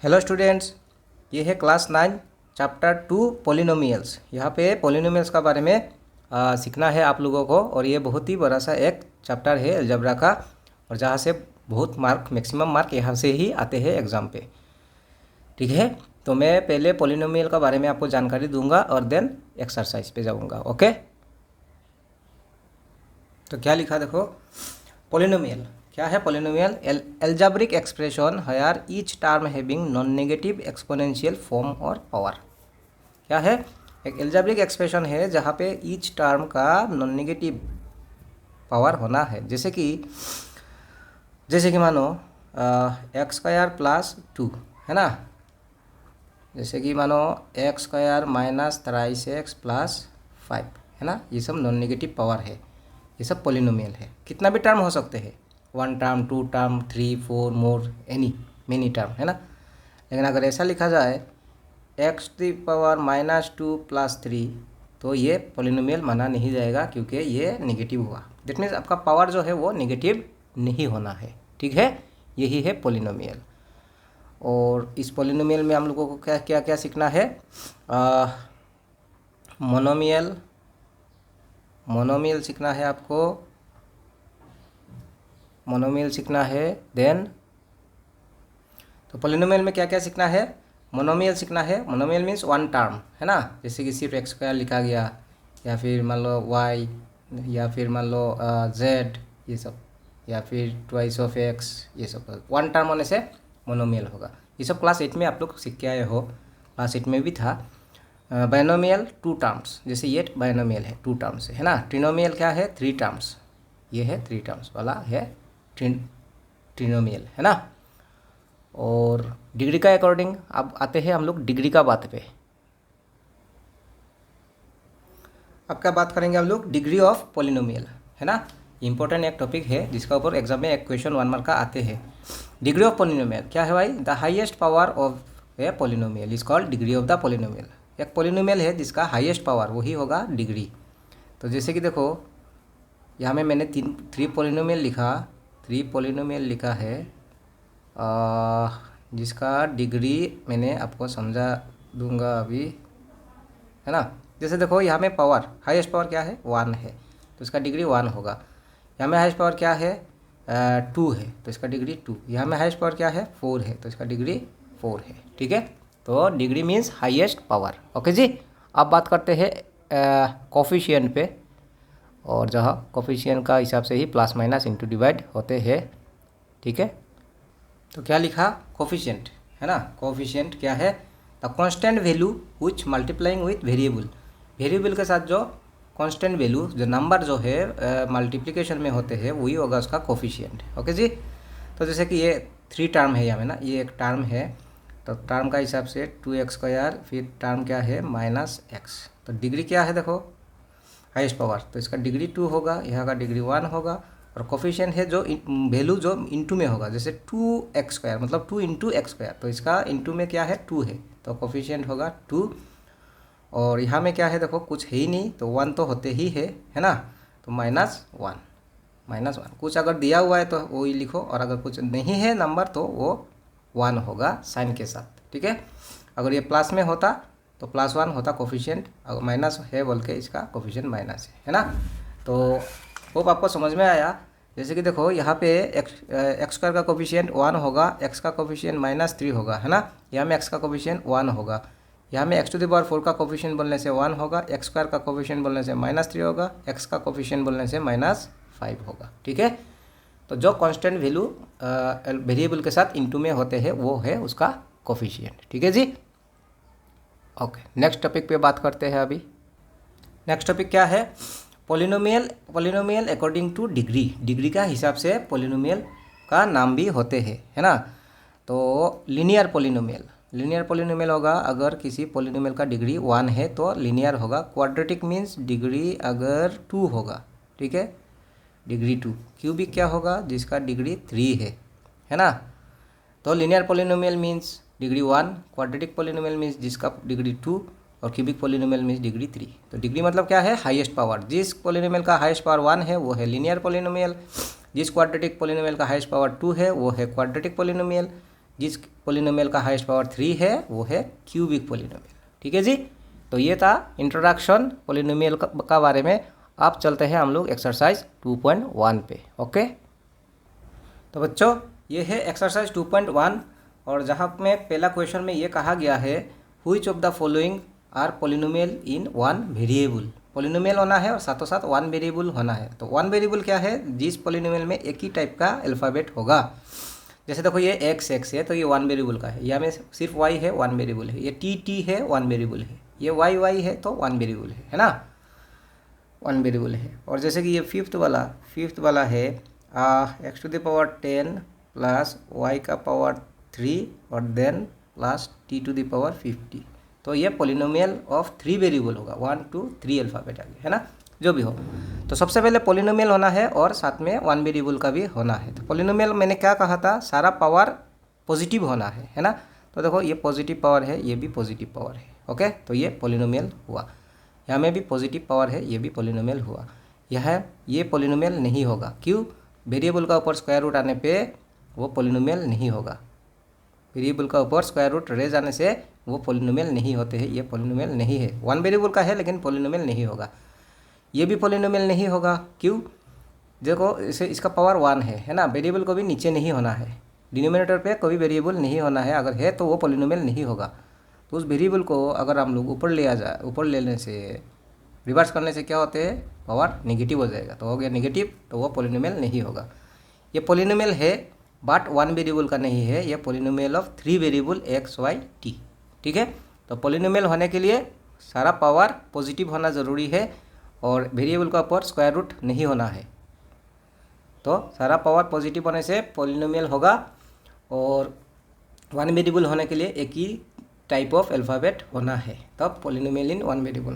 Hello students, ये है class 9 chapter 2 polynomials. यहाँ पे पोलिनोमियल्स का बारे में सीखना है आप लोगों को। और ये बहुत ही बड़ा सा एक चैप्टर है अलजेब्रा का, और जहाँ से बहुत मार्क मैक्सिमम मार्क यहाँ से ही आते हैं एग्ज़ाम पे। ठीक है, तो मैं पहले पोलिनोमियल का बारे में आपको जानकारी दूंगा और देन एक्सरसाइज पे जाऊँगा। ओके, तो क्या लिखा देखो। पोलिनोमियल क्या है? Polynomial algebraic expression where each term having non negative exponential form और पावर। क्या है? एक एल्जेब्रिक एक्सप्रेशन है जहाँ पे ईच टर्म का नॉन नेगेटिव पावर होना है। जैसे कि मानो एक्स स्क्वायर प्लस 2 है ना। जैसे कि मानो x square minus 3x plus 5 है ना। ये सब नॉन नेगेटिव पावर है, ये सब पोलिनोमियल है। कितना भी टर्म हो सकते हैं, 1 term, 2 term, 3, 4 more many term है ना। लेकिन अगर ऐसा लिखा जाए x⁻−2 + 3 तो ये पोलिनोमियल माना नहीं जाएगा, क्योंकि ये नेगेटिव हुआ। दैट मीन्स आपका पावर जो है वो नेगेटिव नहीं होना है। ठीक है, यही है पोलिनोमियल। और इस पोलिनोमियल में हम लोगों को क्या क्या क्या सीखना है? मोनोमियल सीखना है आपको, मोनोमियल सीखना है। देन तो पोलिनोमियल में क्या क्या सीखना है? मोनोमियल सीखना है। मोनोमियल मीन्स 1 टर्म है ना। जैसे कि सिर्फ एक्स स्क्वायर लिखा गया, या फिर मान लो वाई, या फिर मान लो जेड, ये सब, या फिर ट्वाइस ऑफ एक्स, ये सब 1 टर्म होने से मोनोमियल होगा। ये सब क्लास 8 में आप लोग सीख के आए हो, क्लास 8 में भी था। बायनोमियल 2 टर्म्स, जैसे ये बायनोमियल है 2 टर्म्स है ना। ट्रिनोमियल क्या है? 3 टर्म्स, ये है 3 टर्म्स वाला है ट्रिनोमियल है ना। और डिग्री का अकॉर्डिंग अब आते हैं हम लोग डिग्री का बात पे। अब क्या बात करेंगे हम लोग? डिग्री ऑफ पोलिनोमियल है ना। इंपॉर्टेंट एक टॉपिक है जिसका ऊपर एग्जाम में एक क्वेश्चन 1 मार्क का आते हैं। डिग्री ऑफ पोलिनोमियल क्या है भाई? The highest power of A polynomial is called degree of the polynomial. एक पोलिनोमियल है जिसका हाईएस्ट पावर, वही होगा डिग्री। तो जैसे कि देखो, यहाँ में मैंने 3 पोलिनोमियल लिखा, 3 पोलिनोमियल लिखा है, जिसका डिग्री मैंने आपको समझा दूंगा अभी है ना। जैसे देखो, यहाँ में पावर, हाईएस्ट पावर क्या है? 1 है, तो इसका डिग्री 1 होगा। यहाँ में हाईएस्ट पावर क्या है? 2 है, तो इसका डिग्री 2। यहाँ में हाईएस्ट पावर क्या है? 4 है, तो इसका डिग्री 4 है। ठीक है, तो degree means highest power. Okay जी। अब बात करते हैं कोफिशिएंट पे, और जहाँ कोफिशिएंट का हिसाब से ही प्लस माइनस इंटू डिवाइड होते हैं। ठीक है, तो क्या लिखा? कोफिशिएंट है ना। कोफिशिएंट क्या है? The constant value which multiplying with variable. Variable के साथ जो कांस्टेंट वैल्यू, जो नंबर जो है मल्टीप्लिकेशन में होते हैं, वही होगा उसका कोफिशिएंट। ओके जी। तो जैसे कि ये 3 टर्म है यहाँ में ना, ये एक टर्म है, तो टर्म का हिसाब से 2x², फिर टर्म क्या है? -x। तो डिग्री क्या है? देखो, हाईएस्ट पावर, तो इसका डिग्री 2 होगा, यहाँ का डिग्री 1 होगा। और कोफिशिएंट है जो वैल्यू जो इंटू में होगा, जैसे 2x², मतलब 2 × x², तो इसका इंटू में क्या है? 2 है, तो कोफिशिएंट होगा 2। और यहाँ में क्या है? देखो, कुछ है ही नहीं, तो 1 तो होते ही है ना, तो -1 कुछ अगर दिया हुआ है तो वही लिखो, और अगर कुछ नहीं है नंबर तो वो 1 होगा साइन के साथ। ठीक है, अगर ये प्लस में होता तो +1 होता कोफिशिएंट, अगर माइनस है बोल के इसका कोफिशिएंट माइनस है ना। तो होप आपको समझ में आया। जैसे कि देखो, यहाँ पे x² का कोफिशिएंट 1 होगा, x का कोफिशिएंट -3 होगा है ना। यहाँ में x का कोफिशिएंट 1 होगा, यहाँ में x⁴ का कोफिशिएंट बोलने से 1 होगा, x² का कोफिशिएंट बोलने से -3 होगा, x का कोफिशिएंट बोलने से -5 होगा। ठीक है, तो जो कांस्टेंट वैल्यू वेरिएबल के साथ इंटू में होते हैं वो है उसका कोफिशिएंट। ठीक है जी। ओके, नेक्स्ट टॉपिक पे बात करते हैं अभी। नेक्स्ट टॉपिक क्या है? Polynomial according two degree. Degree का हिसाब से पोलिनोमियल का नाम भी होते हैं है ना। तो लीनियर पोलिनोमियल होगा अगर किसी पोलिनोमियल का डिग्री 1 है तो लीनियर होगा। क्वाड्रेटिक मीन्स डिग्री अगर 2 होगा, ठीक है, डिग्री 2। क्यूबिक क्या होगा? जिसका डिग्री 3 है ना। तो linear polynomial means degree 1, quadratic polynomial means जिसका डिग्री 2, और क्यूबिक पोलिनोमियल मीन्स डिग्री 3। तो डिग्री मतलब क्या है? Highest power. जिस पोलिनोमियल का हाईएस्ट पावर 1 है वो है लीनियर पोलिनोमियल, जिस क्वाड्रेटिक पोलिनोमियल का हाईएस्ट पावर 2 है वो है क्वाड्रेटिक पोलिनोमियल, जिस पोलिनोमियल का हाईएस्ट पावर 3 है वो है क्यूबिक पोलिनोमियल। ठीक है जी, तो ये था इंट्रोडक्शन पोलिनोमियल का बारे में। अब चलते हैं हम लोग एक्सरसाइज 2.1 पे। ओके, तो बच्चों ये है एक्सरसाइज 2.1 और जहाँ में पहला क्वेश्चन में ये कहा गया है which of the following are polynomial in one variable. Polynomial होना है और साथों साथ वन वेरिएबल होना है। तो वन वेरिएबल क्या है, जिस पोलिनोमियल में एक ही टाइप का अल्फ़ाबेट होगा। जैसे देखो ये एक्स है तो ये वन वेरिएबल का है, यहाँ में सिर्फ वाई है वन वेरिएबल है, ये टी है वन वेरिएबल है, ये वाई है तो वन वेरिएबल है ना, वन वेरिएबल है। और जैसे कि ये फिफ्थ वाला है x to the power 10 plus y का पावर 3 और then plus t to the power 50, तो ये पोलिनोमियल ऑफ 3 वेरिएबल होगा, 1 2 3 अल्फ़ाबेट आगे है ना, जो भी हो। तो सबसे पहले पोलिनोमियल होना है और साथ में वन वेरिएबल का भी होना है। तो पोलिनोमियल मैंने क्या कहा था, सारा पावर पॉजिटिव होना है ना। तो देखो ये पॉजिटिव पावर है, ये भी पॉजिटिव पावर है। ओके, तो ये पोलिनोमियल हुआ। यहाँ में भी पॉजिटिव पावर है, ये भी पोलिनोमियल हुआ। ये पोलिनोमियल नहीं होगा, क्यों, वेरिएबल का ऊपर स्क्वायर रूट आने पे वो पोलिनोमियल नहीं होगा। वेरिएबल का ऊपर स्क्वायर रूट रह जाने से वो पोलिनोमियल नहीं होते हैं, ये पोलिनोमियल नहीं है। वन वेरिएबल का है लेकिन पोलिनोमियल नहीं होगा। ये भी पोलिनोमियल नहीं होगा, क्यों, देखो इसे इसका पावर 1 है ना, वेरिएबल को भी नीचे नहीं होना है, डिनोमिनेटर पे कोई वेरिएबल नहीं होना है, अगर है तो वो पोलिनोमियल नहीं होगा। तो उस वेरिएबल को अगर हम लोग ऊपर ले लेने से रिवर्स करने से क्या होते हैं, पावर नेगेटिव हो जाएगा, तो हो गया नेगेटिव, तो वो पोलिनोमियल नहीं होगा। ये पोलिनोमियल है बट वन वेरिएबल का नहीं है, ये polynomial of 3 variable x y t. ठीक है, तो पोलिनोमियल होने के लिए सारा पावर पॉजिटिव होना ज़रूरी है और वेरिएबल का ऊपर स्क्वायर रूट नहीं होना है। तो सारा पावर पॉजिटिव होने से पोलिनोमियल होगा और वन वेरिएबल होने के लिए एक ही टाइप ऑफ अल्फ़ाबेट होना है, तब पोलिनोमियल इन वन वेरिएबल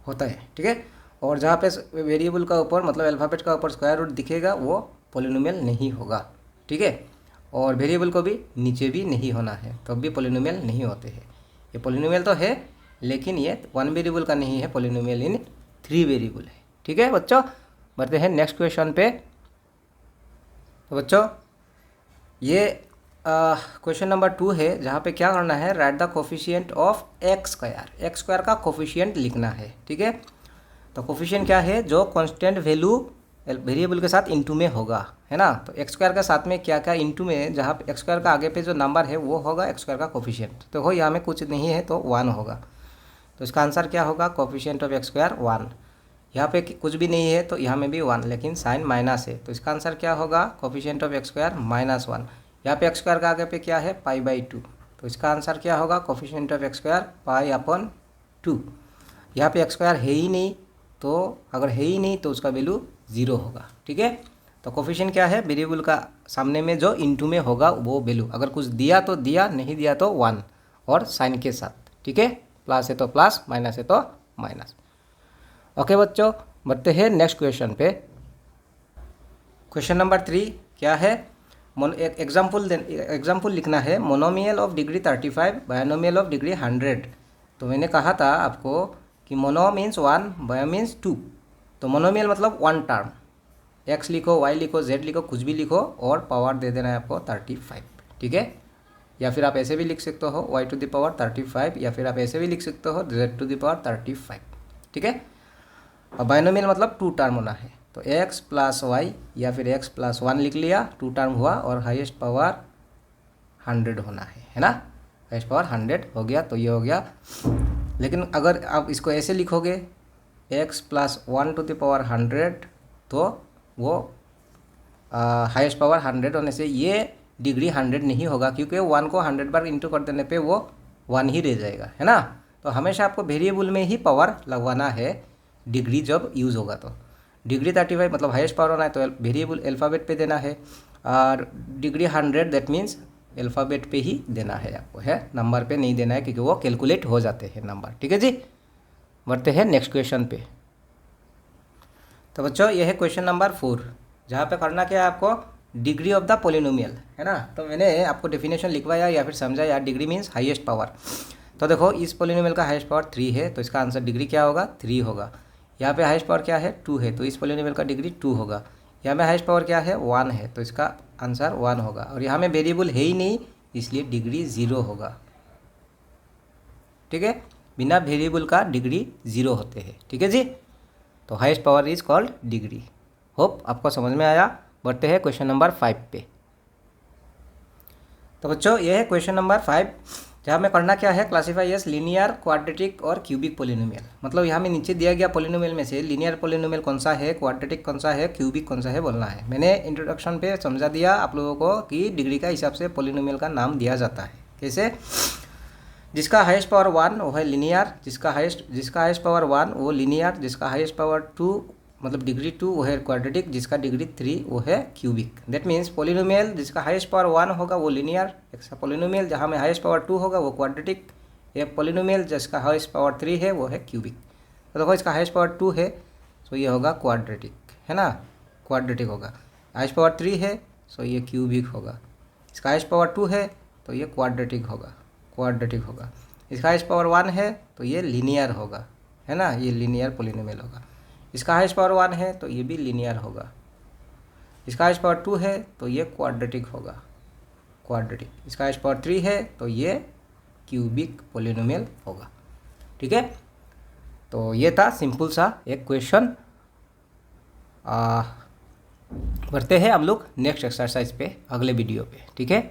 होता है। ठीक है, और जहाँ पे वेरिएबल का ऊपर मतलब अल्फ़ाबेट का ऊपर स्क्वायर रूट दिखेगा वो पोलिनोमियल नहीं होगा। ठीक है, और वेरिएबल को भी नीचे भी नहीं होना है, तब भी पोलिनोमियल नहीं होते हैं। ये पोलिनोमियल तो है लेकिन ये वन वेरिएबल का नहीं है, पोलिनोमियल इन 3 वेरिएबल है। ठीक है बच्चों, बढ़ते हैं नेक्स्ट क्वेश्चन पे। तो बच्चों ये क्वेश्चन नंबर 2 है, जहाँ पे क्या करना है, right the coefficient of x square का कोफिशिएंट लिखना है। ठीक है, तो कोफिशिएंट क्या है, जो कांस्टेंट वैल्यू वेरिएबल के साथ इनटू में होगा, है ना। तो एक्स स्क्वायर के साथ में क्या क्या इनटू में, जहाँ पे एक्स स्क्वायर का आगे पे जो नंबर है वो होगा एक्स स्क्वायर का कोफिशिएंट। तो हो यहाँ में कुछ नहीं है तो 1 होगा, तो इसका आंसर क्या होगा, कोफिशिएंट ऑफ एक्स स्क्वायर 1। यहाँ पे कुछ भी नहीं है तो यहाँ में भी 1, लेकिन साइन माइनस है, तो इसका आंसर क्या होगा, कोफिशिएंट ऑफ एक्स स्क्वायर -1। यहाँ पे एक्स स्क्वायर का आगे पे क्या है, π/2, तो इसका आंसर क्या होगा, कोफिशिएंट ऑफ एक्स स्क्वायर π/2। यहाँ पे एक्स स्क्वायर है ही नहीं, तो अगर है ही नहीं तो उसका वैल्यू 0 होगा। ठीक है, तो कोफिशिएंट क्या है, वेरिएबल का सामने में जो इनटू में होगा वो वैल्यू, अगर कुछ दिया तो दिया, नहीं दिया तो 1 और साइन के साथ। ठीक है, प्लस है तो प्लस, माइनस है तो माइनस। ओके बच्चों, बढ़ते हैं नेक्स्ट क्वेश्चन पे। क्वेश्चन नंबर 3 क्या है, एक एग्जाम्पल लिखना है, monomial of degree 35 binomial of degree 100। तो मैंने कहा था आपको कि मोनो मीन्स 1, बायो मीन्स 2। तो मोनोमियल मतलब 1 टर्म, एक्स लिखो, वाई लिखो, जेड लिखो, कुछ भी लिखो और पावर दे देना है आपको 35। ठीक है, या फिर आप ऐसे भी लिख सकते हो y टू द पावर 35, या फिर आप ऐसे भी लिख सकते हो z टू द पावर 35। ठीक है, और बायनोमियल मतलब 2 टर्म होना है, तो x प्लस वाई या फिर x प्लस 1 लिख लिया, 2 टर्म हुआ और हाईएस्ट पावर 100 होना है ना, हाईएस्ट पावर 100 हो गया, तो ये हो गया। लेकिन अगर आप इसको ऐसे लिखोगे x plus 1 to the power 100, तो वो हाईएस्ट पावर 100 होने से ये डिग्री 100 नहीं होगा, क्योंकि 1 को 100 बार इंटू कर देने पे वो 1 ही रह जाएगा, है ना। तो हमेशा आपको वेरिएबल में ही पावर लगवाना है डिग्री जब यूज़ होगा। तो डिग्री 35 मतलब हाईएस्ट पावर होना है, तो वेरिएबल अल्फ़ाबेट पे देना है, और डिग्री 100 दैट मीन्स अल्फ़ाबेट पे ही देना है आपको, है नंबर पे नहीं देना है, क्योंकि वो कैलकुलेट हो जाते हैं नंबर। ठीक है जी, बढ़ते हैं नेक्स्ट क्वेश्चन पे। तो बच्चों ये है क्वेश्चन नंबर 4, जहाँ पे करना क्या है आपको, डिग्री ऑफ द पोलिनोमियल, है ना। तो मैंने आपको डेफिनेशन लिखवाया या फिर समझाया, डिग्री मीन्स हाईएस्ट पावर। तो देखो इस पोलिनोमियल का हाईएस्ट पावर 3 है, तो इसका आंसर डिग्री क्या होगा, 3 होगा। यहाँ पे हाईएस्ट पावर क्या है, 2 है, तो इस पोलिनोमियल का डिग्री 2 होगा। यहाँ में हाईएस्ट पावर क्या है, 1 है, तो इसका आंसर 1 होगा। और यहाँ में वेरिएबल है ही नहीं, इसलिए डिग्री 0 होगा। ठीक है, बिना वेरिएबल का डिग्री 0 होते हैं। ठीक है जी, तो highest power is called degree. Hope आपको समझ में आया। बढ़ते हैं क्वेश्चन नंबर 5 पे। तो बच्चों ये है क्वेश्चन नंबर 5, जहाँ में करना क्या है, क्लासीफाई एस लीनियर, क्वाड्रेटिक और क्यूबिक पोलिनोमियल। मतलब यहाँ में नीचे दिया गया पोलिनोमियल में से लीनियर पोलिनोमियल कौन सा है, क्वाड्रेटिक कौन सा है, क्यूबिक कौन सा है बोलना है। मैंने इंट्रोडक्शन पे समझा दिया आप लोगों को कि डिग्री का हिसाब से पोलिनोमियल का नाम दिया जाता है। कैसे, जिसका हाईएस्ट पावर 1 वो है लीनियर, जिसका हाईएस्ट पावर 1 वो लीनियर, जिसका हाईएस्ट पावर 2 मतलब डिग्री 2 वो है क्वाड्रेटिक, जिसका डिग्री 3 वो है क्यूबिक। दैट मीन्स पोलिनोमियल जिसका हाईएस्ट पावर 1 होगा वो लीनियर, एक पोलिनोमियल जहाँ में हाईएस्ट पावर 2 होगा वो क्वाड्रेटिक, एक पोलिनोमियल जिसका हाईएस्ट पावर 3 है वो है क्यूबिक। तो देखो इसका हाईएस्ट पावर 2 है तो ये होगा क्वाड्रेटिक, है ना, क्वाड्रेटिक होगा। हाईएस्ट पावर 3 है तो ये क्यूबिक होगा। इसका हाईएस्ट पावर 2 है तो ये क्वाड्रेटिक होगा, क्वाड्रेटिक होगा। इसका हाईएस्ट पावर 1 है तो ये लीनियर होगा, है ना, ये लीनियर पोलिनोमियल होगा। इसका हाईएस्ट पावर 1 है तो ये भी लीनियर होगा। इसका हाईएस्ट पावर 2 है तो ये क्वाड्रेटिक होगा, क्वाड्रेटिक। इसका हाईएस्ट पावर 3 है तो ये क्यूबिक पोलिनोमियल होगा। ठीक है, तो ये था सिंपल सा एक क्वेश्चन। बढ़ते हैं हम लोग नेक्स्ट एक्सरसाइज पे अगले वीडियो पे। ठीक है।